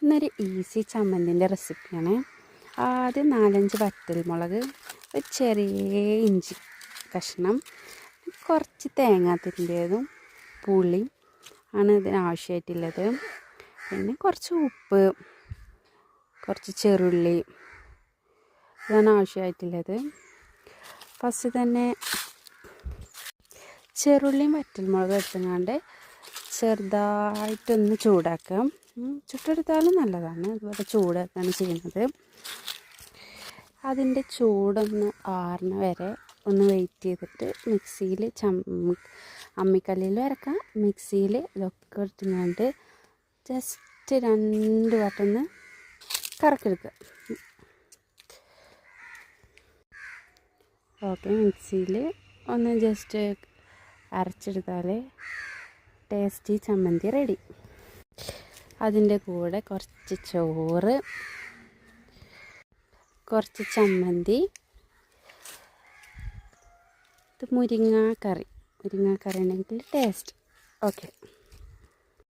ഇന്നൊരു ഈസി ചമ്മന്തിൻ്റെ റെസിപ്പിയാണ്. ആദ്യം 4-5 വറ്റൽമുളക്, ഒരു ചെറിയ ഇഞ്ചി കഷ്ണം, കുറച്ച് തേങ്ങാത്തിരിൻ്റേതും പുളിയും ആണ് ഇതിന് ആവശ്യമായിട്ടുള്ളത്. പിന്നെ കുറച്ച് ഉപ്പ്, കുറച്ച് ചെറുള്ളി ഇതാണ് ആവശ്യമായിട്ടുള്ളത്. ഫസ്റ്റ് തന്നെ ചെറുള്ളിയും വറ്റൽമുളകും എടുത്തുകൊണ്ട് ചെറുതായിട്ടൊന്ന് ചൂടാക്കാം. ചുട്ടെടുത്താലും നല്ലതാണ്. അതുപോലെ ചൂടാക്കാണ് ചെയ്യുന്നത്. അതിൻ്റെ ചൂടൊന്ന് ആറുന്ന വരെ ഒന്ന് വെയിറ്റ് ചെയ്തിട്ട് മിക്സിയിൽ അമ്മിക്കല്ലിൽ അരക്കാം. മിക്സിയിൽ ഇതൊക്കെ എടുത്തുകൊണ്ട് ജസ്റ്റ് 2 വട്ടൊന്ന് കറക്കിയെടുക്കുക. ഓക്കെ, മിക്സിയിൽ ഒന്ന് ജസ്റ്റ് അരച്ചെടുത്താൽ ടേസ്റ്റി ചമ്മന്തി റെഡി. അതിൻ്റെ കൂടെ കുറച്ച് ചോറ്, കുറച്ച് ചമ്മന്തി, ഇത് മുരിങ്ങാക്കറി ഉണ്ടെങ്കിൽ ടേസ്റ്റ്. ഓക്കെ.